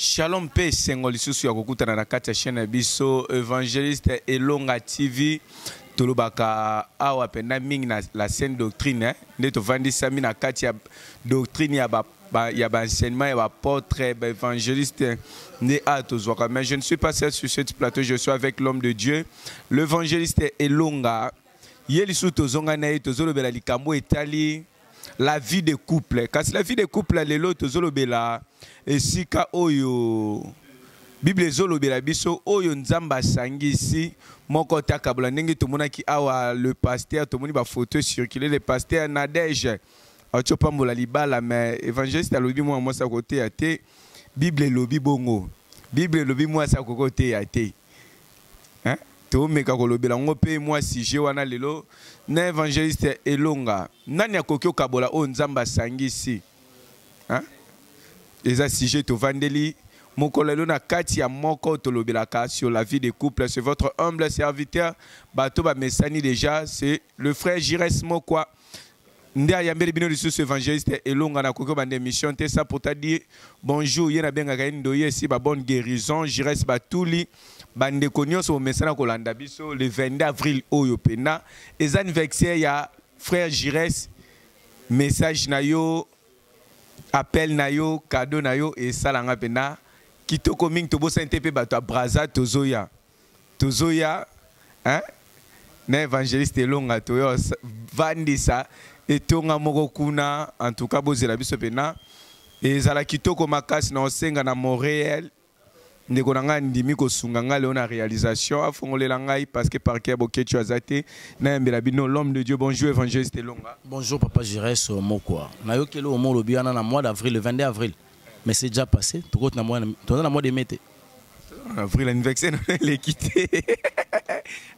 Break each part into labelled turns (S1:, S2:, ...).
S1: Shalom pe sengo lisusu ya kokutana na kati ya chaîne biso évangéliste Elonga TV tolobaka awa pena mingi na la scène doctrine nde tovandisa mi na kati ya doctrine ya ba enseignement ya ba apôtre ba évangéliste nde atozwaka. Mais je ne suis pas seul sur ce plateau, je suis avec l'homme de Dieu, l'évangéliste Elonga. Ye lisusu tozonga na ye tozolobela likambo etali la vie de couple. Kasi la vie de couple lelo tozolobela esika oyo Bible ezolobela biso oyo nzamba sangisi moko takabula ndenge tomonaki awa le pasteur tomoni ba photo circuler le pasteur Nadège achopambola libala mais évangéliste alobi moi sa côté ya te Bible lobi bongo Bible lobi moi sa côté ya te hein tomeka kolobela ngo pe moi sujet wana lelo na évangéliste Elonga nani akoki okabola o nzamba sangisi hein eza sujet tovandeli mokolelo na kati ya moko tolobelaka sur la vie des couples. C'est votre humble serviteur bato ba mesani déjà c'est le frère Jires Mokwa nde ayambeli bino lisusu évangéliste Elonga na koko bande mission te ça pour te dire bonjour yena bengaka ndoye si ba bonne guérison Jires Batuli bande konyoso mesana kolanda biso le 22 avril oyo pena les anniversaire ya frère Jires message na yo appel na yo cadeau na yo et salanga pena kitoko mingi tobo sente pe bato braza tozoya hein na évangéliste Elonga toyo vandisa etonga moko kuna en tout cas bozela biso pena ezala kitoko makasi na osenga na Montréal ndeko nanga ndimi kosunga nga leo na réalisation afongolela ngai parce que parquet boketu azate na yambela bino l'homme de Dieu. Bonjour évangéliste Elonga.
S2: Bonjour papa Jires Mokwa. Na yokelo mo lobi ana na mois d'avril le 22 avril. Mais c'est déjà passé, tout na mois de mai.
S1: Avril anniversaire elle est quittée.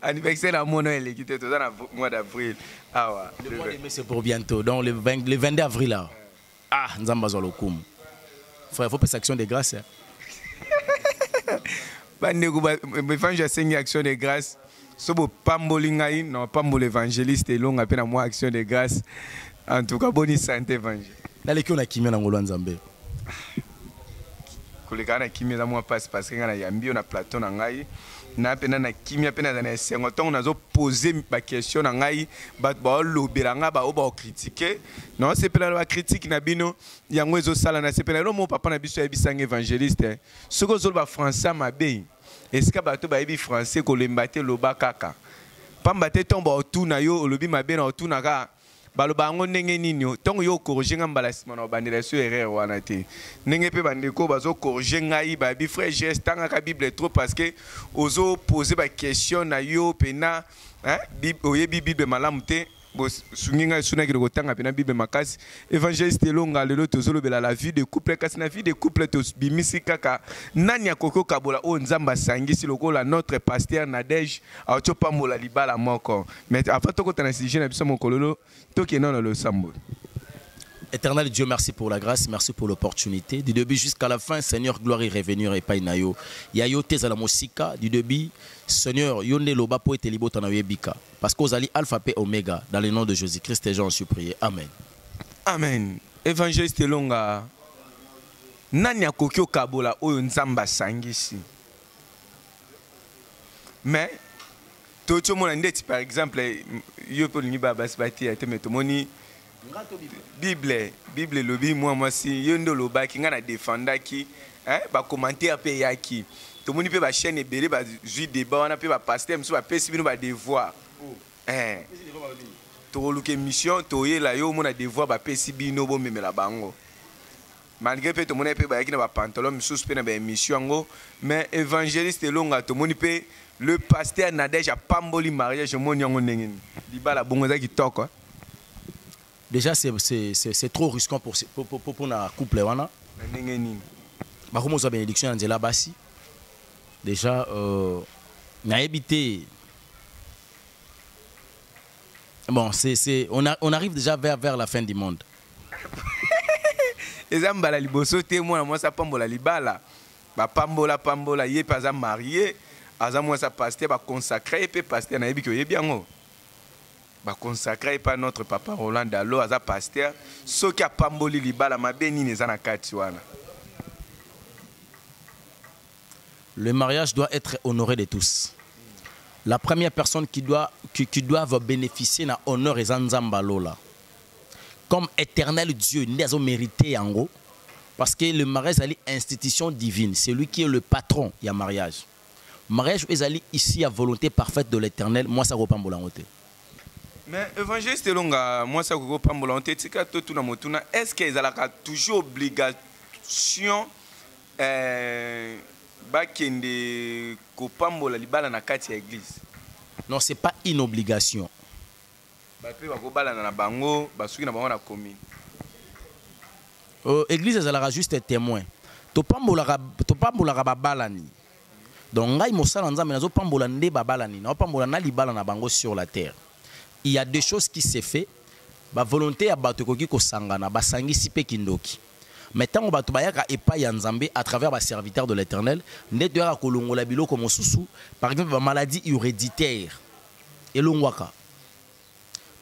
S1: Anniversaire à mon elle est quittée tout dans mois d'avril. Ah ouais.
S2: Le mois de mai c'est pour bientôt. Donc le 22 avril là. Ah, nzamba zo lokum. Frère, faut passer action de grâce.
S1: Bandeko ba fanja sengi action de grâce. Sobo pambolingai non pambol évangéliste Elonga pe na moi action de grâce. En tout cas bonne santé évangile.
S2: Dale ki on a kimia na ngolo nzambe.
S1: Kolekana kimia za moi parce que ngana yambi na plateau na ngai na pena na kimia pena za na sengo tongo nazo poser ba question na ngai ba lobela nga ba o ba critiquer non c'est pena ba critique na bino yango ezo sala na c'est pena mo papa na biso ya bisanga évangéliste soko zo ba français mabe est-ce que bato ba yebi français ko lembate loba kaka pamba te tomba otuna yo olobi mabe na otuna ka baloba ngo ndenge nini tongo yo corriger nga mbala sima na bandela so erreur wana te ndenge pe bandeko bazo corriger ngai ba bi frère geste tanga ka Bible trop parce que ozo poser ba question na yo pena hein oyebi Bible malamu te bo sunginga suna ki lokotanga pena Bible makasi évangéliste Elonga lelo tozolobela la vie de couple kasi na vie de couple to bimisi kaka nani akoko kabola o nzamba sangisi lokola notre pasteur Nadège aotopambola libala moko mais avant to kotana sujet na biso mokololo toki non le sambo.
S2: Éternel Dieu, merci pour la grâce, merci pour l'opportunité. Du début jusqu'à la fin, Seigneur, gloire et revenir et painayo. Yayo teza la mosika, du début, Seigneur, yonde loba po ete libota na yebika. Parce qu'aux ali alpha p oméga, dans le nom de Jésus-Christ, et j'en suis prié. Amen.
S1: Amen. Évangéliste Elonga, nani akokyo kabola oyo nzamba sangisi. Mais, tout le monde dit par exemple, yo po lingi ba basbati ate metomoni Bible lobi moi si yondo loba ki ngana défendaki hein ba commentaire pe yaki to moni pe ba chaîne ebele ba ju débat wana pe ba pasteur mso ba pesi bino ba devoir hein to luke mission to yela yo mona devoir ba pesi bino bo memela bango malgré pe to moni pe ba yaki na ba pantalon mso pe na ba émission ngo mais évangéliste Elonga to moni pe le pasteur Nadège a pamboli mariage moni ngo ndengeni libala bongo za kitoko.
S2: Déjà, c'est trop risquant pour un couple. Bah, bénédiction Angela Bassi. Déjà, on a évité. Bon, on arrive déjà vers la fin du monde.
S1: Les hommes bala liboso témoin moi ça pambola libala. Ba pambola yé pas marié, azam moi ça pasteur ba consacré pe pasteur na yebi ko yebi ngo. Ba consacré par notre papa Roland Dalo aza pasteur ce qui a pamboli libala mabeni neza na kati wana
S2: Le mariage doit être honoré de tous. La première personne qui doit bénéficier de l'honneur est Nzamba Lola. Comme éternel Dieu, nous avons mérité en gros. Parce que le mariage est une institution divine. C'est lui qui est le patron du mariage. Le mariage est ici à volonté parfaite de l'éternel. Moi, ça ne pas mon
S1: mais évangéliste Elonga, moi ça ne pas mon est-ce qu'il y a toujours obligation bakende kopambola libala na kati ya église?
S2: Non, c'est pas une obligation.
S1: Bape bakobala na bango, basuki na bango na commune.
S2: Église ezalaka juste témoin. Topambola babalani. Donc ngai mosala nzambe nazo pambola nde babalani, na pambola na libala na bango sur la terre. Il y a des choses qui se fait, ba volonté ya bato koki ko sangana, ba sangisi pe kindoki. Mais tant que bato bayaka epa ya nzambe à travers ba serviteur de l'Éternel, nde doya kolongola biloko mosusu, par exemple ba maladie héréditaire elongwaka.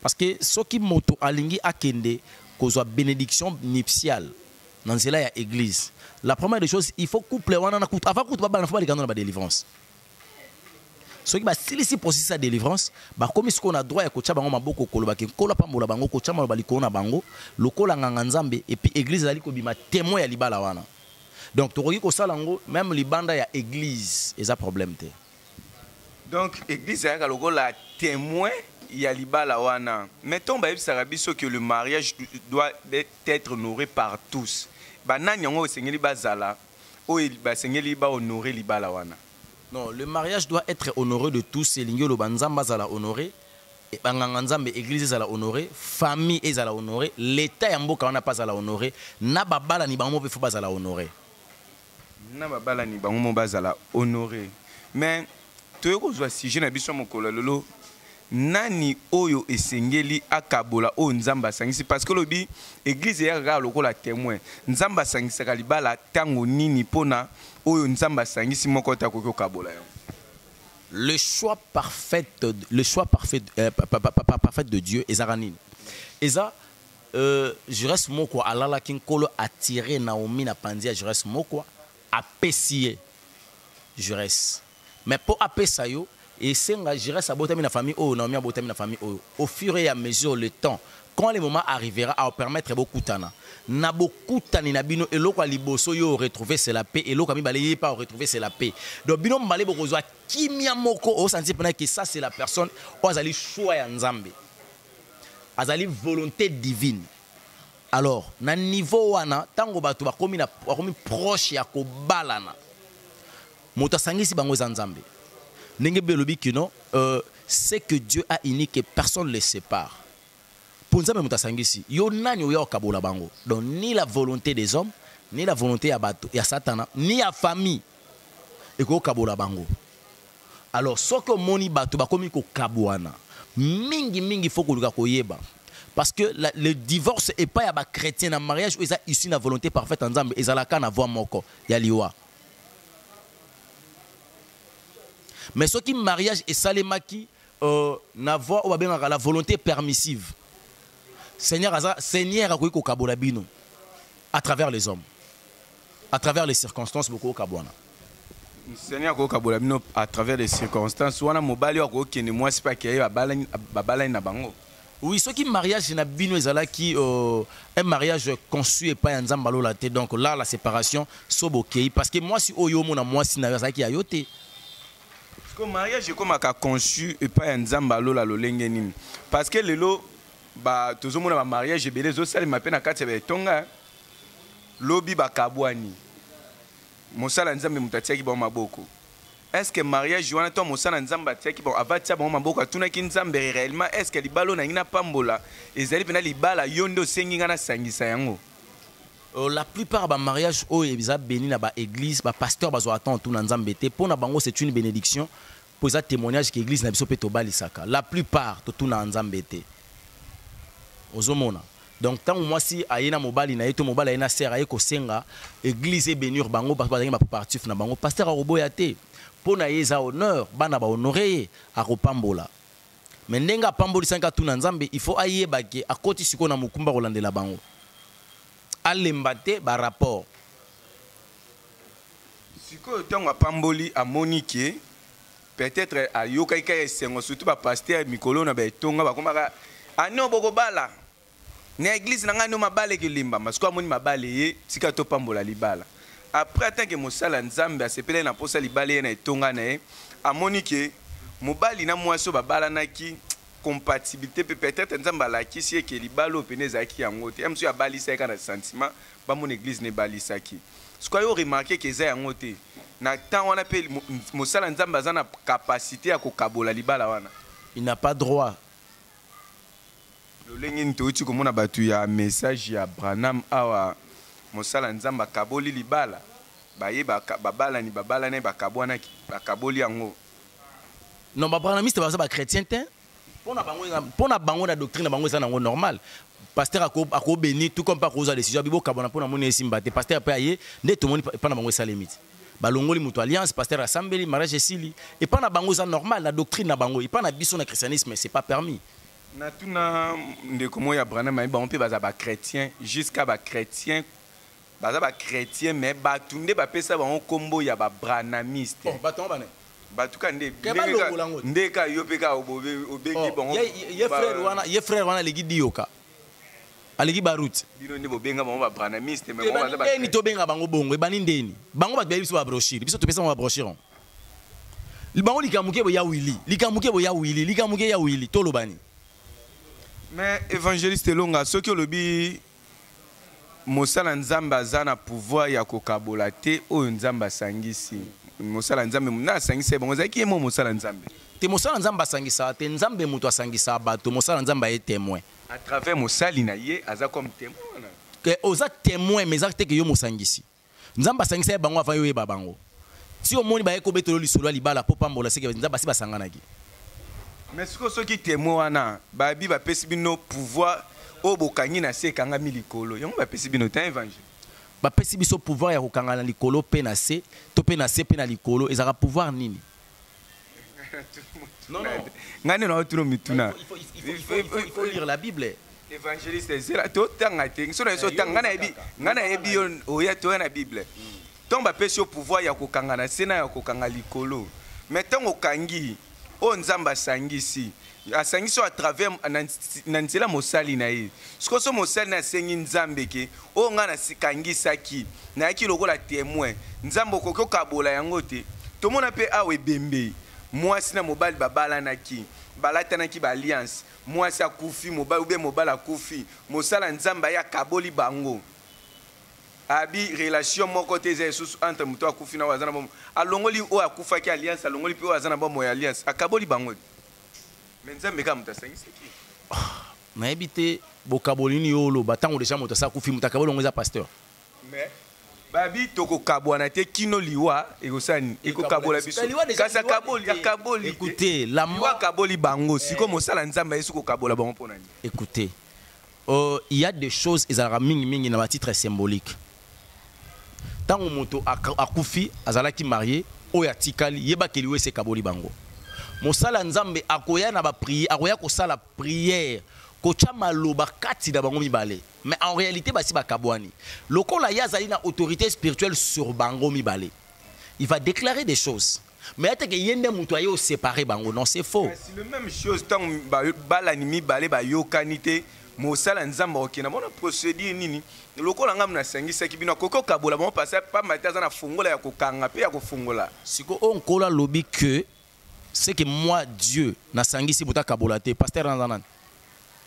S2: Parce que soki moto alingi akende kozwa bénédiction nuptiale dans la église. La première des choses, il faut couple wana na couple avant couple ba na fa ba délivrance. Ceux qui si processus sa délivrance, comme ce qu'on a droit à kocha bango maboko koloba ke kola pambola bango kocha maloba likona bango, lokola nganga nzambe et puis église ali ko bima témoin ya libala wana. Donc toroki ko sala ngo même libanda ya église, eza problème te.
S1: Donc église ya lokola témoin ya libala wana. Mettons ba yebisa biso que le mariage doit être honoré par tous. Ba nani ngo sengeli bazala o ba sengeli ba honorer libala wana.
S2: Non, le mariage doit être honoré de tous. C'est l'ingélo banzamba zala honoré, et banganzambe église zala honoré, famille zala honoré, l'État yamboka on n'a pas zala honoré, na babala ni bango pe faut pas zala honoré.
S1: Na babala ni bango bazala honoré. Mais tu es quoi si je n'habite pas mon lolo nani oyo esengeli akabola o nzamba sangisi parce que lobi église ya ga lokola témoin nzamba sangisa kalibala tango nini pona oyo nzamba sangisi moko ta ko kabola yo.
S2: Le choix parfait de Dieu ezarani eza je reste moko alala kinkolo attiré Naomi na pandia je reste moko apesier je reste mais pour apesa yo et c'est un gérer sa beauté na famille oh Naomi a beauté na famille oh au fur et à mesure le temps quand le moment arrivera à permettre beaucoup tana na beaucoup tani na bino eloko liboso yo retrouver c'est la paix eloko mi balé pas retrouver c'est la paix donc bino mbalé bokozwa kimia moko au sentir pendant que ça c'est la personne ou azali choix ya nzambe azali volonté divine. Alors na niveau wana tango bato bakomi proche ya ko balana moto sangisi bango za nzambe. C'est que Dieu a uni que personne ne les sépare. Pour nous, donc ni la volonté des hommes, ni la volonté de Satan, ni la famille. Alors, ce que moni bato bakomi ko kabouana, mingi faut que yeba. Parce que le divorce est pas ya chrétien en mariage où ils a ici la volonté parfaite ensemble, ils la kan avoir moko ya liwa. Mais ce qui mariage et salemaki n'avoir ou bien la volonté permissive. Seigneur a koyi ko kabola bino à travers les hommes, à travers les circonstances beaucoup kabwana.
S1: Seigneur ko kabola bino à travers les circonstances wana mobali ko kene moi c'est pas qu'il babala na bango.
S2: Oui, ce qui mariage na bino ezala qui un mariage conçu et pas nzamba lola te donc là la séparation sobokei parce que moi si oyo mona moi si na za ki ayote.
S1: Le mariage est comme un conçu et pas un zambalo la lolengeni parce que le lot ba tout le mariage et belé zo ma peine à quatre tonga lobi ba kabwani mosala nzambe mutatia ki ba maboko. Est-ce que mariage wana to mosala nzamba tia ki ba avatia ba maboko tuna ki nzambe réellement est-ce que libalo na ina pambola ezali pena libala yondo sengi ngana sangisa yango.
S2: La plupart des mariages où ils ont béni dans l'église, les pasteurs ont attendre tout dans nzambete. Pour na bango c'est une bénédiction. Pour ça témoignage que l'église n'a pas pu tobali saka. La plupart tout dans nzambete. Ozomona. Donc tant moi si ayena mobali na yeto mobali ayena sert ayeko senga église est bénir bango parce que ba partif na bango pasteur aroboyate. Pour na yeza honneur bana ba honorer a kopambola. Mais ndenga pamboli sanka tout dans nzambe il faut ayeba ke akoti siko na mukumba kolandela bango. Alembate par rapport.
S1: sikoyo ntango apamboli amoni ke peut-être ayokaki kaka esengo surtout bapaster mikolo na baetonga bakomaka ani obokobala na église na ngai no mabale ekelimbama sikoyo amoni mabale ye tika topambola libala après atanke mosala nzambe asepelai na mposa libala ye na etonga na ye amoni ke mobali na mwasi oyo babalanaki compatibilité peut-être nzambe alakisi ye ke libala oyo pene ezalaki yango te ya mosusu abalisa ye kaka na sentiment bamona église na ebalisaki sikoyo yo remarke ke eza yango te na temps wana mpe mosala nzambe aza na capacité ya kokabola libala wana
S2: il n'a pas droit
S1: lolenge nini touti komona bato ya message ya Branham awa mosala nzambe akaboli libala baye babalani bakabwanaki bakaboli yango
S2: non babranamiste baza bachrétien te mpona bango na doctrine na bango eza nango normal pasteur akobeni tout comme pas koza décision bibo kabona mpona moni esimba te pasteur ape aye nde tomoni epa na bango esalemi te balongoli moto alliance pasteur asambeli mariage esili epa na bango eza normal na doctrine na bango epa na biso na christianisme c'est pas permis
S1: na tuna ndeko moya Branham ayi bango mpe baza bachrétien jusqu'à bachrétien baza bachrétien mais bato nde bapesa bango kombo ya babranamiste batuka nde ka yo mpe ka obengi bango
S2: ye frère wana aleki dioka aleki baroute
S1: bino nde bobenga bango babranamiste
S2: ndeni tobenga bango bongo ebani ndeni bango bato bayebi biso babrochure biso topesa bango babrochure bango likamuke boya wili likamuke boya wili likamuke ya wili tolobani
S1: mais évangéliste Elonga soki olobi mosala nzambe aza na pouvoir ya kokabola te oyo nzambe asangisi mosala nzambe na asangisa bango ezalaki ye mo mosala nzambe
S2: te mosala nzambe asangisa te nzambe moto asangisa bato mosala nzambe aye témoin
S1: à travers mosali na ye aza comme témoin
S2: ke oza témoin mais eza te ke yo mosangisi nzambe asangisa ye bango avant yo yeba bango si omoni baye kobetelo lisolo ya libala po pambola seke nzambe asi basanganaki
S1: mais siko soki témoin wana babi bapesi bino pouvoir oyo bokangi na se ekangami likolo yango bapesi bino ta évangile
S2: bapesi biso pouvoir ya kokanga na likolo mpe na se to mpe na se mpe na likolo ezalaka pouvoir nini non
S1: ngai nde naotuna mituna
S2: il faut lire la Bible
S1: évangéliste ezela totanga te so na yeso tanga ngai nayebi yo oya toya na Bible ntongo bapesi yo pouvoir ya kokanga na se na ya kokanga likolo mais ntango okangi oyo nzambe asangisi asangisi à travers na nzela mosali na ye siko so mosali na asengi nzambe ke oyo ngai nakangisaki nayaki lokola témoin nzambe okoki okabola yango te tomona mpe awa ebembe mwasi na mobali babalanaki balatanaki baalliance mwasi akufi mobali ube mobali akufi mosala nzambe aye akaboli bango abi relation moko te eza esusu entre moto akufi na oyo aza na bomo alongoli oyo akufaki alliance alongoli mpe oyo aza na bomo ya alliance akaboli bango mais nzambe kaka moto asangisaki
S2: nayebi te bokaboli nini yo oloba ntango deja moto asa akufi moto akaboli yango eza pasteur
S1: mais babi tokokabwana te kino liwa ekosani ekokabola biso kasi akaboli
S2: écoutez
S1: liwa akaboli bango siko mosala nzambe ayesu kokabola bango mpo nani
S2: écoutez il y a des choses ezalaka mingi na batitre symbolique ntango moto akufi azalaki marié oyo atikali yebakeli oyo ese ekaboli bango mosala nzambe akoya na bapriere akoya kosala prière kotia maloba kati na bango mibale mais en réalité basi bakabwani lokola ye azali na autorité spirituelle sur bango mibale il va déclarer des choses mais ateke ye nde moto aye oséparer bango non c'est faux
S1: c'est le même chose ntango balani mibale bayokani te mosala nzambe okenda bona procédure nini lokola ngamu nasangisaki bino akoki okabola bango pasa pamba te aza na fungola ya kokanga mpe ya kofungola
S2: siko oyo nkolo alobi que c'est que moi Dieu nasangisi bota kabola te pasteur nanzanani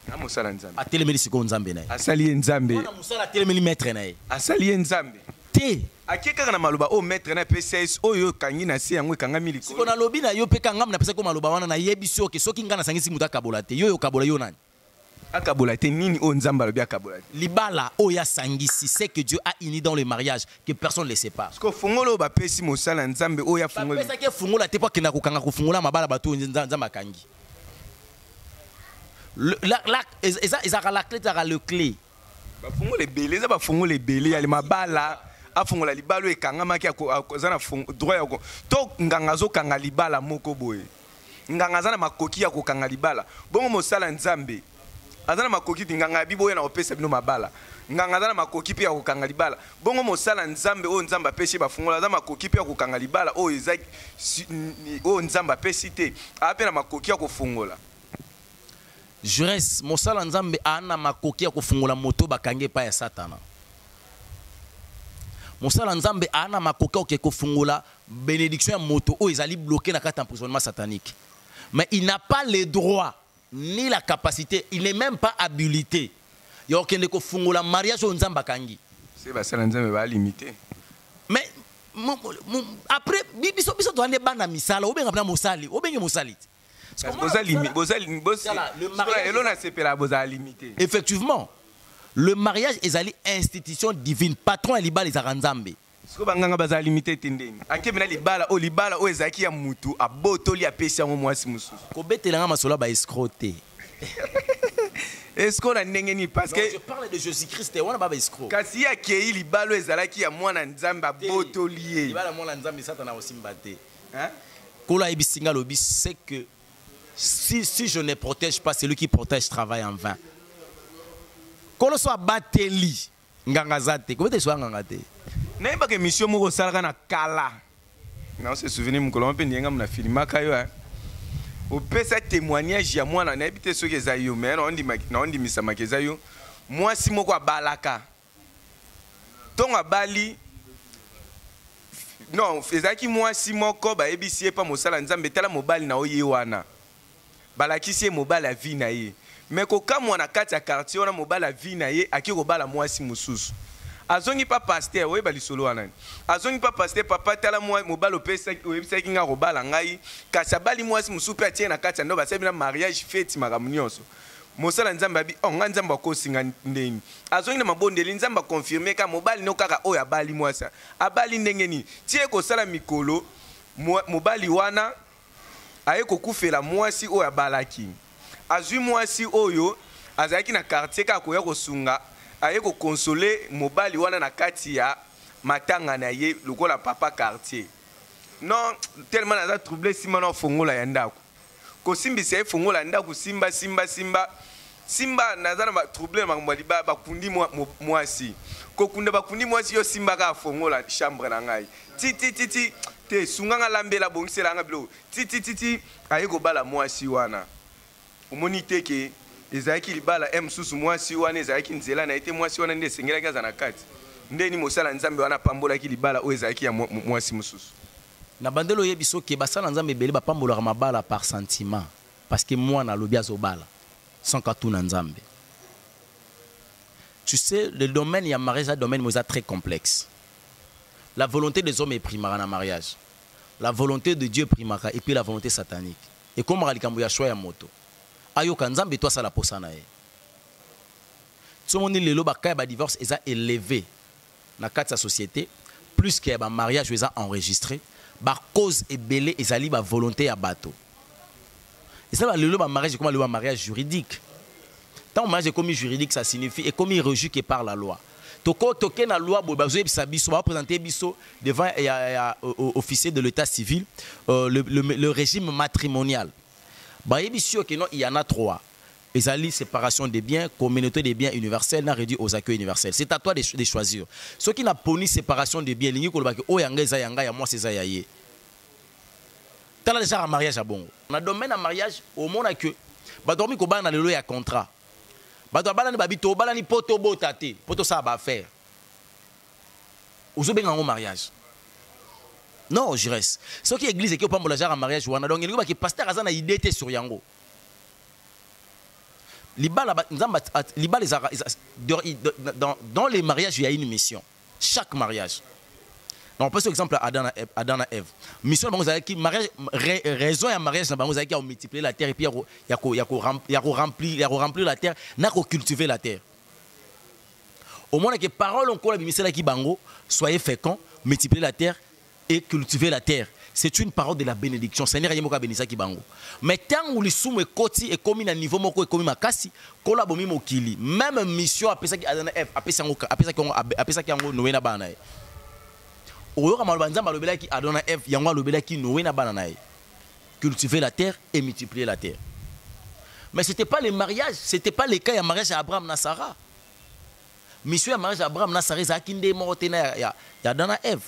S1: na mosala nzambe
S2: atelemeli siko nzambe na ye
S1: asali ye nzambe
S2: wana mosala atelemeli maître na ye
S1: asali ye nzambe
S2: te
S1: akie kaka na maloba oyo maître na PCS oyo okangi na se yango ekangami likolo
S2: siko nalobi na yo mpe kangamu napesaki ko maloba wana nayebi soki soki ngai nasangisi moto akabola te yo okabola yo nani
S1: akabola te nini oyo nzambe alobi akabola te
S2: libala oyo asangisi c'est que Dieu a uni dans le mariage que personne ne le sépare
S1: parce que fungola oyo bapesi mosala nzambe oyo afungola
S2: bapesaki efungola te po akenda kokanga kofungola mabala bato oyo nzambe akangi ezalaka la clé ezalaka le clé
S1: bafungola ebele eza bafungola ebele ya mabala afungola libala oyo ekangamaki aza na droit ya to nganga azokanga libala moko boye nganga aza na makoki ya kokanga libala bongo mosala nzambe aza na makoki ti nganga ya bibo oyo na kopesa bino mabala nganga za na makoki pe ya kokanga libala bongo mosala nzambe oyo nzambe apesi bafungola za makoki pe ya kokanga libala oyo eza oyo nzambe apesi te ape na makoki ya kofungola.
S2: Jures mosala nzambe ana makoki ya kofungola moto bakange pa ya satana. Mosala nzambe ana makoki ya kofungola bénédiction ya moto oyo ezali bloqué na kati emprisonnement satanique. Mais il n'a pas le droit ni la capacité, il n'est même pas habilité. Il y a aucun kofungola mariage oyo nzambe akangi.
S1: C'est basala nzambe ba limité.
S2: Mais après biso doit ne bana misala ou bien na mosali, ou bien mosali. Effectivement, le mariage est une institution divine. Patron et libala les aranzambe.
S1: Est-ce qu'on a n'engeni parce que
S2: je parle de Jésus-Christ, on a pas escroc.
S1: Kasi ya kei libalo ezalaki ya mwana nzamba botolier.
S2: Libala mwana nzamba satana aussi mbate. Hein? Kola ebisinga lobi c'est que si je ne protège pas, celui qui protège travaille en vain. Kolo soit bateli ngangazate, comment tu sois ngangate?
S1: N'est pas que mission moko salaka na kala. Non, c'est souvenir mon colon pe ndienga na filma kayo hein. Au pesa témoignage ya mwana na ebité soki ezayo mais on dit misama kezayo. Moi si moko balaka. Tonga bali non, ezaki moi si moko ba ebisi pa mosala nzambe tala mobali na oye wana. Balakisi mobali la vie na ye. Mais koka mwana kati ya quartier wana mobali la vie na ye aki ko bala moi si mususu. Azongi pa pasteur we bali solo wana. Azongi pa pasteur papa tala moi mobali opesa website kinga ko bala ngai kasi bali moi si mususu pe atie na kati ndo ba sebi na mariage fête makamunyoso. Mosala nzamba abi onga nzamba ko singa ndeni. Azongi na mabondeli nzamba confirmer ka mobali no kaka oya bali moi sa. Abali ndengeni. Tie ko sala mikolo mobali wana aye kokufela mwasi oyo abalaki azwi mwasi oyo azalaki na quartier ka koya kosunga aye kokonsole mobali wana na kati ya matanga na ye lokola papa quartier non tellement naza troublé simba na fongola ya ndako kosimbisa ye fongola ndako simba naza na troublé makambo liba bakundi mwasi kokunda bakundi mwasi yo simba ka fongola chambre na ngai ti te sunganga lambela bongisela nga bilo ti aye ko bala mwasi wana omoni te ke ezaki libala susu mwasi wana ezaki nzela na ete mwasi wana nde sengela kaza na kati ndeni mosala nzambe wana pambola ki libala o ezaki ya mwasi mususu
S2: na bandelo yebiso ke basala nzambe bele ba pambola mabala par sentiment parce que moi na lobi azobala sans katuna nzambe. Tu sais le domaine ya mariage est un domaine très complexe. La volonté des hommes est primara dans le mariage. La volonté de Dieu primara et puis la volonté satanique. Et comme Ralikambo ya choix ya moto. Ayo kanzambe toi ça la posana e. Tout le monde lelo ba kaya ba divorce eza élevé na kati sa société plus que ba mariage eza enregistré ba cause et belé ezali ba volonté ya bato. Et ça lelo ba mariage comme le mariage juridique. Tant mariage est commis juridique ça signifie et commis reçu que par la loi. Toko toke na loi bo bazo ebisa biso ba présenter biso devant officier de l'état civil le régime matrimonial. Ba ebisio que non il y en a trois. Ezali séparation des biens, communauté des biens universels n'a réduit aux accueils universels. C'est à toi de choisir. Ceux qui n'a poni séparation des biens, lingi ko ba ke o yanga za yanga ya moi c'est za yaye. Tala déjà un mariage à bongo. On a domaine à mariage au monde que ba dormi ko ba na lelo ya contrat. Bato balani babito balani poto botate poto ça va faire ozo benga en mariage non je reste ce qui église qui opambola genre en mariage wana donc il que pasteur azana idée té sur yango libala nzamba libala dans les mariages il y a une mission chaque mariage. On peut par exemple Adam et Ève. Mission qui mariage raison et mariage na bango qui a multiplié la terre et puis il y a remplir la terre, n'a qu'à cultiver la terre. Au moins que parole on colle mission qui bango soyez féconds, multiplier la terre et cultiver la terre. C'est une parole de la bénédiction. Seigneur yemoka bénissa qui bango. Mais tant où les soumé koti et comme na niveau moko et comme makasi, kola bomi mokili. Même mission après ça qui Adam et Ève, après ça qui ango Noé na bana. Cultiver la terre et multiplier la terre. Mais ce n'était pas le mariage, ce n'était pas le cas de mariage à Abraham et Sarah. mission ya mariage Abraham na Sarah za kinde morte na ya Adam na Ève.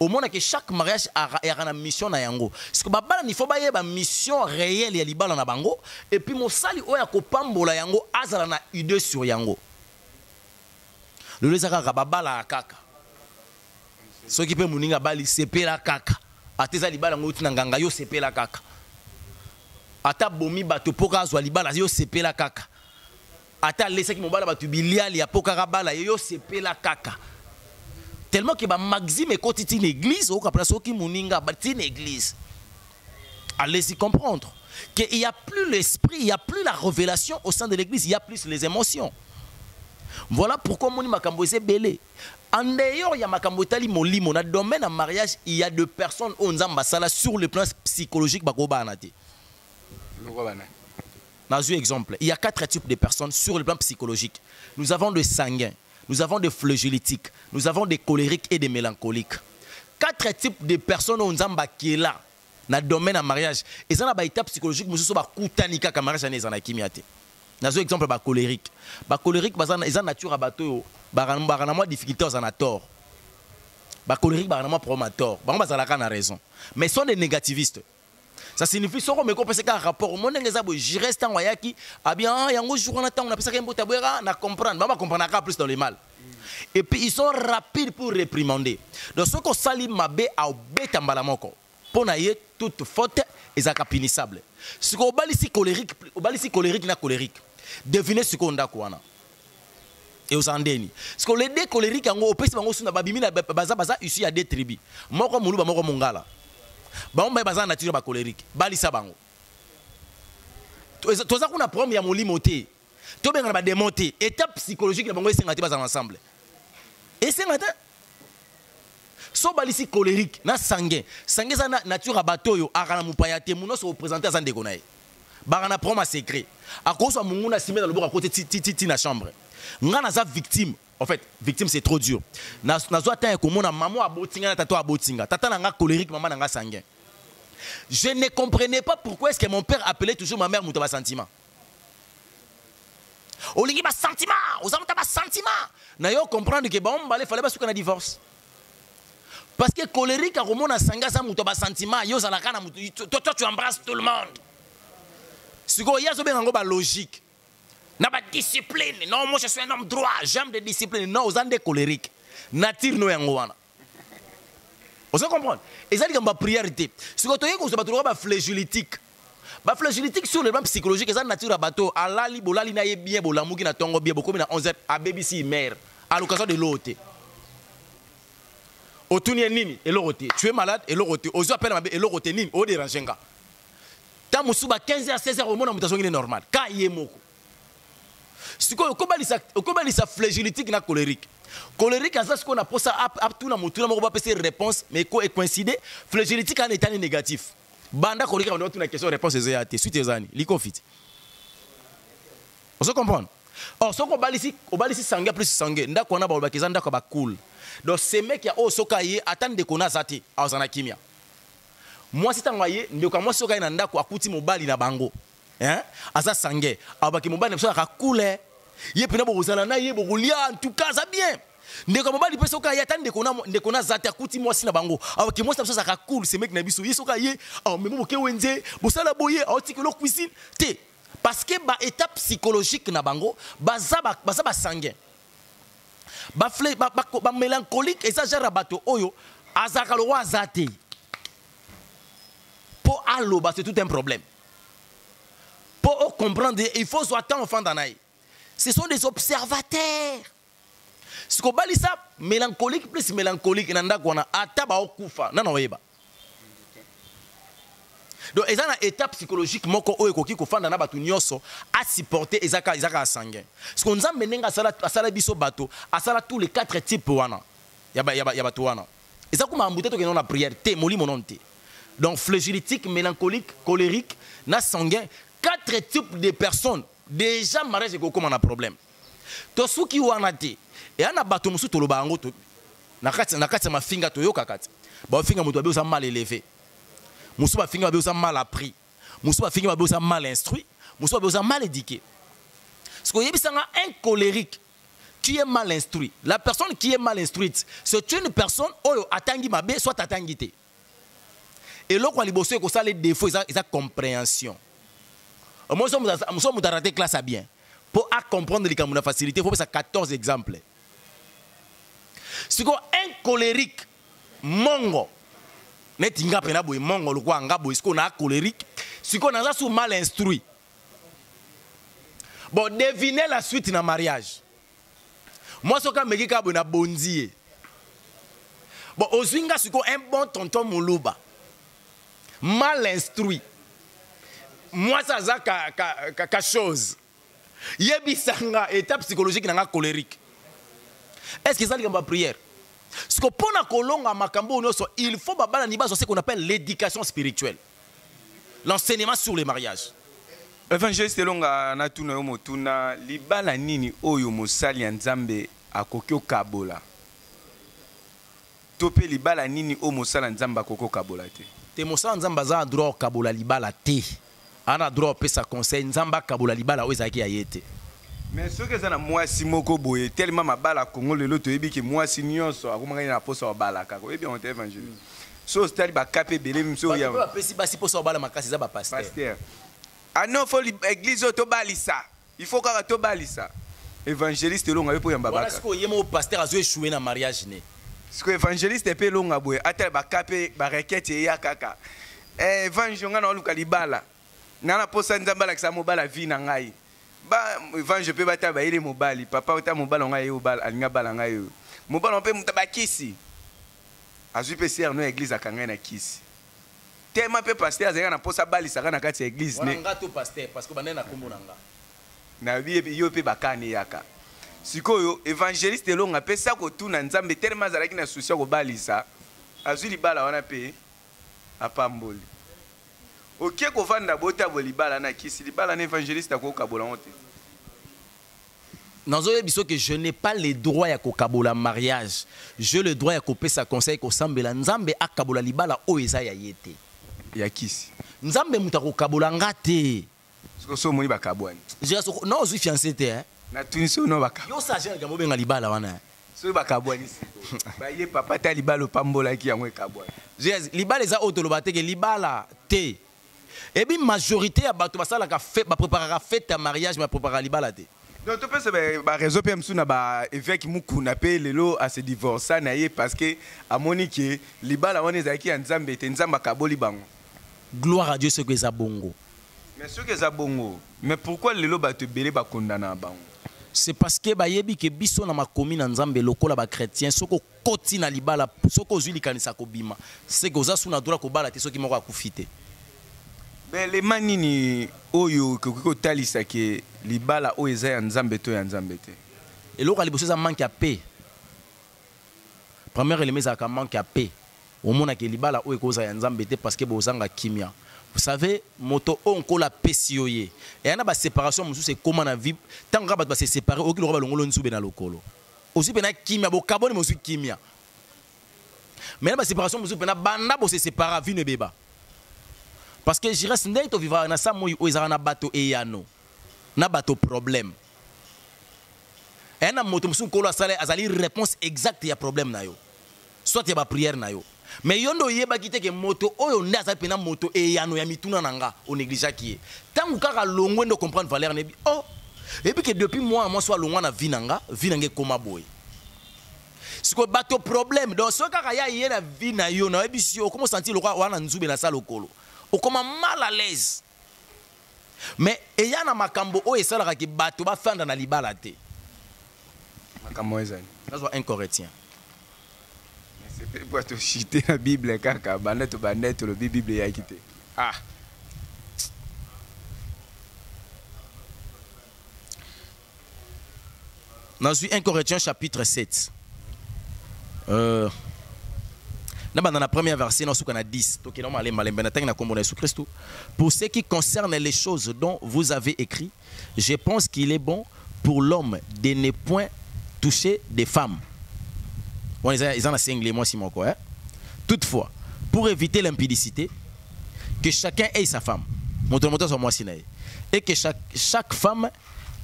S2: Au moins que chaque mariage a une mission na yango. Parce que babala il faut ba yeba mission réelle ya libala na bango et puis mosali oya ko pambola yango azala na idée sur yango. Le lezaka babala kaka. Ce qui peut muninga bali sepela kaka. Ateza libala ngo tina nganga yo sepela kaka. Ata bomi bato poka azwa libala yo sepela kaka. Ata lesaki mobala batu biliali ya poka rabala yo sepela kaka. Tellement que ba maxime et quotidien une église au kapla soki muninga bati une église. Allez-y comprendre qu'il y a plus l'esprit, il y a plus la révélation au sein de l'église, il y a plus les émotions. Voilà pourquoi moni makambo ese belé. En dehors il y a makambo tali molimo na domaine en mariage, il y a deux personnes on nzamba sala sur le plan psychologique bakoba anate. Dans un exemple, il y a 4 types de personnes sur le plan psychologique. Nous avons des sanguins, nous avons des flagellitiques, nous avons des colériques et des mélancoliques. 4 types de personnes on nzamba qui est là dans le domaine en mariage. Et ça na ba étape psychologique mususu ba kutanika ka mariage na ezana kimiate. Dans un exemple ba colérique. Ba colérique bazana ezana nature à bateau barana moi difficulté aux anator. Ba colérique barana moi problème à tort. Ba bazala kana raison. Mais sont des négativistes. Ça signifie que me ko pesa ka rapport mon ngeza bo je reste en wayaki ah bien yango jour na temps on a pesa ka mbota boera na comprendre ba comprendre ka plus dans le mal. Et puis ils sont rapides pour réprimander. Donc ce qu'on sali mabe a beta mbala moko. Pona ye toute faute est punissable. Ce qu'on balisi colérique na colérique. Devinez ce qu'on a quoi na. Et aux andeni. Ce qu'on les deux colériques en au pesi bango suna babimi na baza ici il y a des tribus. Moko muluba moko mongala. Ba on ba baza nature ba colérique. Balisa bango. Toza kuna problème ya molimo te. To benga ba démonter. Étape psychologique na bango esengati baza ensemble. Esengata so balisi colérique na sanguin za nature bato yo akana mupaya te muno so représenter za ndeko nae bakana proma secret akoso munguna simé dans le boka côté titi na chambre ngana za victime. En fait victime c'est trop dur na zo atteindre komona maman abotinga na tato abotinga tata na nga colérique maman na nga sanguin. Je ne comprenais pas pourquoi est-ce que mon père appelait toujours ma mère mutoba sentiment. Olingi ba sentiment ozamuta ba sentiment na yo comprendre que bon balé fallait pas souka na divorce. Parce que colérique a romona sanga sa muto ba sentiment yo za la kana toi tu embrasses tout le monde. Siko ya zo bengo ba logique. Na ba discipline. Non, moi je suis un homme droit, j'aime des disciplines. Non, aux ande colérique. Nature no yango wana. Vous comprenez? Et ça dit comme ba priorité. Siko to yeko zo ba ba flagelltique. Ba flagelltique sur le plan psychologique, ça nature à bateau alali bolali na ye bien bolamuki na tongo bien beaucoup na 11h à BBC mère à l'occasion de l'autre. Otunie nini eloroté tu es malade eloroté ozo appelle mabe eloroté nini o dérangenga ta musuba 15h 16h au monde mutasongi normal ka yemoko siko okobalisa flagelltique na colérique asa ce qu'on a posa ap tout na mutu na moko ba pese réponse mais ko coïncider flagelltique en état négatif banda colérique on doit tout na question réponse ezayate suite ezani liko fit on se comprend. Or soko obalisi sangue plus sangue ndako na ba bakeza ndako ba cool. Donc ces mecs ya o soka ye attendre de kona zati azana kimia. Moi c'est tangoye ndeko moi soka na ndako akuti mobali na bango. Hein? Asa sangue abaki mobali na ka cool. Ye pena bozala na ye bokulia en tout cas ça bien. Ndeko mobali pe soka ye attendre de kona zati akuti moi si na bango. Abaki moi ça ka cool ces mecs na biso ye soka ye ah mais mo ke wenze bosala boye article cuisine te. Parce que ba étape psychologique na bango baza sanguin. Ba mélancolique et ça gère bateau oyo azaka lo azate. Pour allo c'est tout un problème. Pour comprendre il faut soit tant enfant d'anaï. Ce sont des observateurs. Ce qu'on bali ça mélancolique plus mélancolique nanda kona ataba okufa nana oyeba. Donc ils ont une étape psychologique moko oyo koki ko fanda na batu nyoso à supporter ezaka sanguin. Ce qu'on a mené à sala biso bato à sala tous les 4 types wana. Ya bato wana. Ezaka kuma ambuté to que non la prière té moli mononté. Donc flagelltique, mélancolique, colérique, na sanguin, 4 types de personnes. Déjà mariage ko comme on a problème. To suki wana té. Et ana bato musu to loba ngo to na kati ma finga to yo kakati. Ba finga muto ba mal élevé. Moussouba finga ba mal appris. Moussouba finga ba mal instruit. Moussouba ba mal éduqué. Parce que yebisanga un colérique qui est mal instruit. La personne qui est mal instruite, c'est une personne qui attangi mabe, soit attangi te. Et là, quand les bosseux, ça les défauts, ils ont compréhension. Moi, je suis raté classe à bien. Pour comprendre les cas de facilité, il faut faire 14 exemples. Si un colérique, mongo, net inga pena boy mongo le quoi anga boy, si on a colérique, si on a sous mal instruit. Bon, devinez la suite dans le mariage. Moi, ce que je me dis, c'est bondier. Bon, au Zwinga, c'est un bon tonton Moulouba. Mal instruit. Moi, ça, c'est quelque chose. Il y a une étape psychologique dans la colérique. Est-ce que ça, c'est une prière? Parce que pour la colonne, il faut ce qu'on appelle l'éducation spirituelle. L'enseignement sur les mariages.
S1: Évangéliste Elonga na tuna yo motuna libala nini oyo mosali ya Nzambe akokyo kabola. Topé libala nini o mosala Nzambe akokyo kabola te.
S2: Te mosala Nzambe za droit kabola libala te. Ana droit pesa conseil Nzambe kabola libala oyo zaki ayete.
S1: Mais ce que ça na mwasi moko boye tellement mabala Congo lelo to yebi ke mwasi nyonso akomanga na posa bala kako. Et bien on évangéliste. So stali ba kapé belé mso ya.
S2: Ba pesi basi posa bala makasi za ba pasteur.
S1: Ah non, il faut l'église autobalisa. Il faut que tu balisa. Évangéliste long avec pour yambaba.
S2: Est-ce que yemo pasteur a échoué dans mariage né?
S1: Parce que évangéliste est long à boire. Atel ba capé ba requête ya kaka. Évangile ngana oluka libala. Nana posa nzamba la kisa mobala vie na ngai. Ba évangile peut bata ba ile mobali. Papa ota mobala ngai yo bal alinga bala ngai yo. Mobala on peut mutabakisi. Azui PCR no église akanga na kisi. Tellement peu pasteur azanga na posa bali saka na kati ya église ne.
S2: Wanga to pasteur parce que banena kombo nanga.
S1: Na biye yo pe bakane yaka. Sikoyo évangéliste longa pesa ko tuna Nzambe tellement azalaki na souci ko balisa. Azui libala wana pe apamboli. OK ko vanda bota bo libala na kisi libala na évangéliste ko kabola honte.
S2: Nazoye biso que je n'ai pas le droit ya ko kabola mariage. J'ai le droit ya ko pesa conseil ko sambela Nzambe akabola libala o eza ya yete.
S1: Ya kisi.
S2: Nzambe mutako kabola ngate.
S1: Siko so moni bakabwani.
S2: Non ozui fiancé te hein.
S1: Na tuniso no baka.
S2: Yo sa jeune gambo benga libala wana.
S1: So bakabwani siko. Ba ye papa ta libala pambola ki yango ekabwani.
S2: Jesus libala eza otoloba te ke libala te. Et bien majorité ya bato basala ka fête ba préparer fête à mariage mais préparer libala te.
S1: Donc tu peux se réseau PM suna ba évêque mukuna pe lelo à se divorcer na ye parce que à monique libala wana ezaki ya Nzambe te Nzamba kaboli bango.
S2: Gloire à Dieu ce que ça bongo.
S1: Mais ce que ça bongo. Mais pourquoi lelo ba te belé ba condamna bango?
S2: C'est parce que ba yebi ke biso na makomi na Nzambe lokola ba chrétien soko koti na libala soko zuli kanisa ko bima. C'est que oza suna droit ko bala te soki moko akufite.
S1: Mais les manini oyo ko talisa ke libala o eza ya Nzambe to ya Nzambe te.
S2: Et loka liboso za manque à paix. Premier élément za ka manque à paix. Au mona ke libala o ekoza ya Nzambe te parce que bozanga kimia. Vous savez, moto onko la pesioye. Et yana ba séparation musu c'est comment na vie tant que ba se séparer o ki lo ba longolo nzube na lokolo. Osu pena kimia bo kaboni musu kimia. Mais ba séparation musu pena banda bo se séparer vie ne beba. Parce que je reste ndento vivre na sa moyi o ezara na bato e yano. Na bato problème. Et na moto musu ko lo asale azali réponse exacte ya problème na yo. Soit ya ba prière na yo. Mais yondo yeba kite ke moto oyo nda za pena moto e yano ya mituna nanga o négligea qui est tant kaka longwe ndo comprendre valeur nebi oh et puis que depuis moi soit longwa na vie nanga koma boy siko bato problème donc so kaka ya yena vie na yo na ebisi o comment sentir le roi wana nzube na sala okolo o comment mal à l'aise mais eyana makambo o esala ki bato ba fanda na libala te
S1: makambo ezali
S2: nazo incorrectien.
S1: Pour te chiter la Bible, kaka, banette, le Bible est quitté. Ah.
S2: Dans 1 Corinthiens chapitre 7. Dans la première verset, nous sommes à 10. Pour ce qui concerne les choses dont vous avez écrit, je pense qu'il est bon pour l'homme de ne point toucher des femmes. Ils en ont cinglé, moi, si mon quoi. Toutefois, pour éviter l'impudicité, que chacun ait sa femme. Montre sur moi, et que chaque femme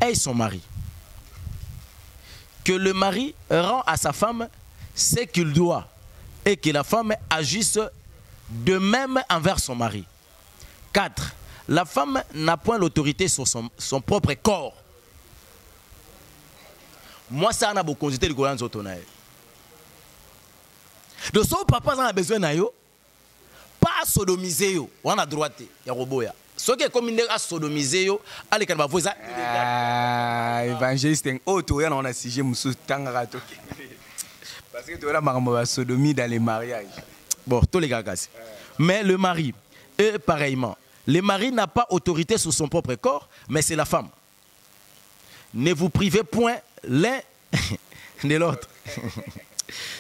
S2: ait son mari. que le mari rend à sa femme ce qu'il doit et que la femme agisse de même envers son mari. 4. La femme n'a point l'autorité sur son propre corps. Moi, ça a beaucoup de Golan Zotonae. De son papa, on a besoin de yo, pas sodomiser yo, on a droit de roboya. Ce qui est comme à sodomiser yo, allez quand va vous
S1: évangéliste oh tu on a sujet musu tangara toki. Parce que tu as la sodomie dans les mariages.
S2: Bon, tous les gars. Mais le mari, pareillement, le mari n'a pas autorité sur son propre corps, mais c'est la femme. Ne vous privez point l'un de l'autre.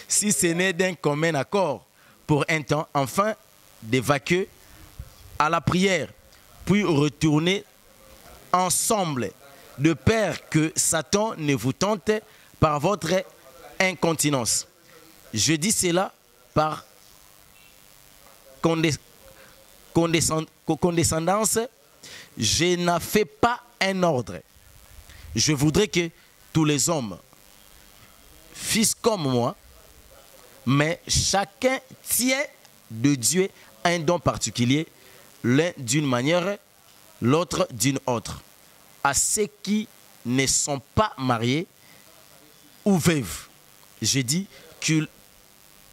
S2: Si ce n'est d'un commun accord pour un temps, enfin d'évacuer à la prière, puis retourner ensemble, de peur que Satan ne vous tente par votre incontinence. Je dis cela par condescendance. Je n'en fais pas un ordre. Je voudrais que tous les hommes fissent comme moi, mais chacun tient de Dieu un don particulier, l'un d'une manière, l'autre d'une autre. À ceux qui ne sont pas mariés ou veuves, je dis qu'il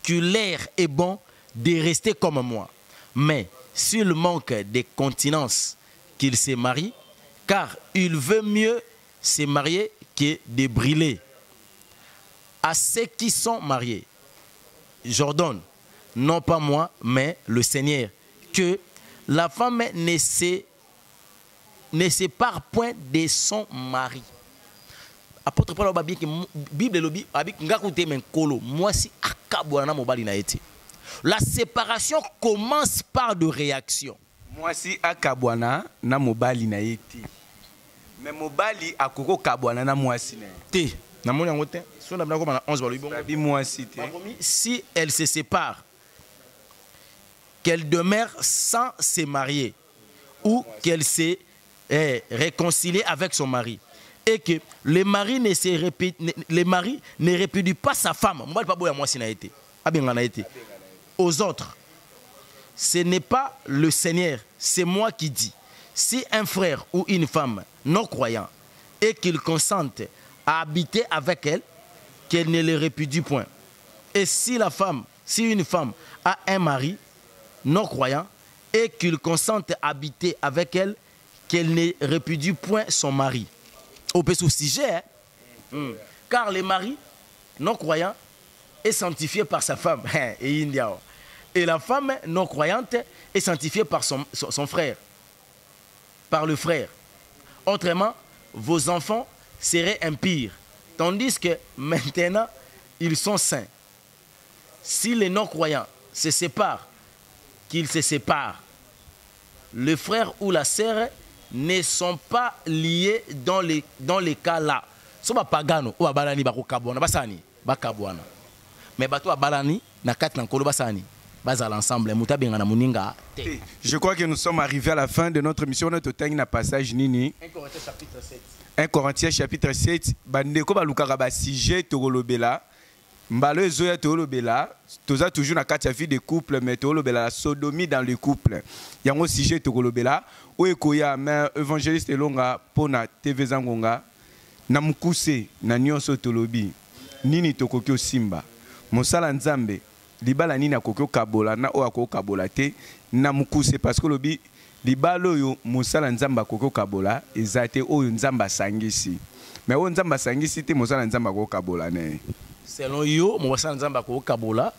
S2: l'air est bon de rester comme moi. Mais s'il manque de continence, qu'il se marie, car il veut mieux se marier que de brûler. À ceux qui sont mariés, j'ordonne, non pas moi, mais le Seigneur, que la femme ne sépare point de son mari. Apôtre Paul a dit que la Bible dit la séparation commence par de réactions.
S1: Moi si akabwana na mobali na yeti. Mais mobali akoko kabwana na moi si ne.
S2: Té, na moni yango té. So na bana ko na 11 balo bon.
S1: Bi moi si té.
S2: Si elle se sépare, qu'elle demeure sans se marier ou qu'elle se réconcilie avec son mari et que le mari ne répudie pas sa femme. Mobali pas boya moi si na été. Abenga na été. Aux autres, ce n'est pas le Seigneur, c'est moi qui dis. Si un frère ou une femme non croyant et qu'il consente à habiter avec elle, qu'elle ne le répudie point. Et si une femme a un mari non croyant et qu'il consente à habiter avec elle, qu'elle ne répudie point son mari. Au petit sujet, car le mari non croyant est sanctifié par sa femme. Et la femme non croyante est sanctifiée par son frère, par le frère. Autrement, vos enfants seraient impurs, tandis que maintenant, ils sont saints. Si les non-croyants se séparent, qu'ils se séparent, le frère ou la sœur ne sont pas liés dans les cas là. So ba pagano ou abalani ba kokabwana basani ba kabwana. Mais bato abalani na kati na nkolo basani.
S1: Je crois que nous sommes arrivés à la fin de notre mission. Notre temps na passage nini.
S2: 1 Corinthiens chapitre 7.
S1: 1 Corinthiens chapitre 7. Bandeko balukaka ba sujet tolobela. Mbalo ezoya tolobela. Toza toujours na kati ya vie de couple mais tolobela la sodomie dans le couple. Yango sujet tolobela. Oyekoya mais évangéliste Elonga pona TV Zangonga. Na mukuse na nyonso tolobi. Nini tokoki osimba. Mosala nzambe. Libala nini akoko kabola na o akoko kabola te na mukuse parce que lobi libala yo mosala nzamba akoko kabola ezate oyo nzamba sangisi mais o nzamba sangisi te mosala nzamba akoko kabola ne
S2: selon yo mosala nzamba akoko kabola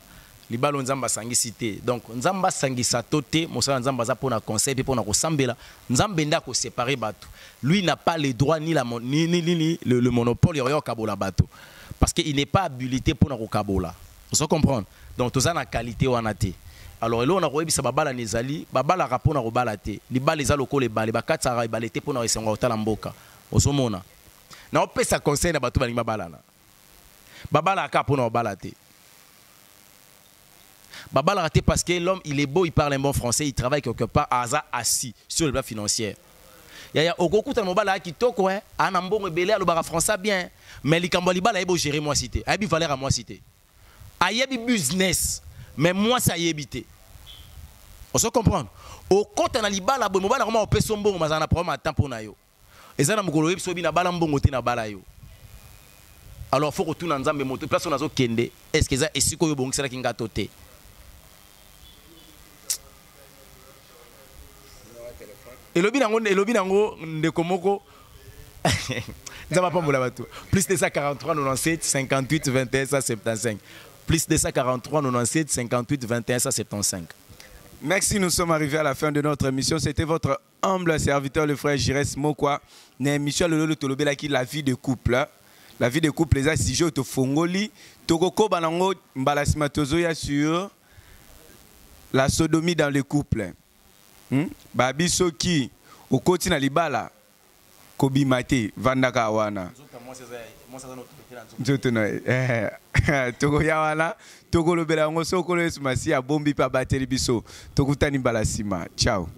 S2: libala nzamba sangisi te donc nzamba sangisa tote mosala nzamba za pona conseil pe pona ko sambela nzambe nda ko séparer bato lui n'a pas les droits ni le monopole yo kabola bato parce que il n'est pas habilité pour na ko kabola vous comprenez. Donc tout ça na qualité wana te. Alors là on a koyebisa babala nezali babala rapona ko balate libala ezalo ko le bale bakatsa ra balete pona esenga otala mboka osomona na opesa conseil na bato balinga babala na babala ka pona balate babala raté parce que l'homme il est beau, il parle un bon français, il travaille quelque part à assis sur le plan financier. yaya okokuta mobala kitoko hein ana mbongo belé alobaka français bien mais likambo libala yebo gérer moi cité ayebi valeur à moi cité ayebi business mais moi ça yebité on se comprendre au kota na libala bo mobala comment opesa mbongo mazana problème à temps pour na yo ezana mukolo yebi so bi na bala mbongo te na bala yo alors faut retourner en Nzambe moto place on azo kende est-ce que ça esiko yo bongisela kinga toté elobi nango ndeko moko nzamba pambola bato plus de 143 97 58 21 175 plus de 143 97 58 21 175.
S1: Merci, nous sommes arrivés à la fin de notre émission. C'était votre humble serviteur, le frère Jires Mokwa. Une émission le tolobela qui la vie de couple. La vie de couple, les sujets au fongoli. Tokoko banango mbalasima tozoya sur la sodomie dans le couple. Babi soki au koti na libala kobimate vandaka wana. Toko ya wana toko lobela ngo soko lo esumasi ya bombi pa bateli biso tokutani balasima. Ciao.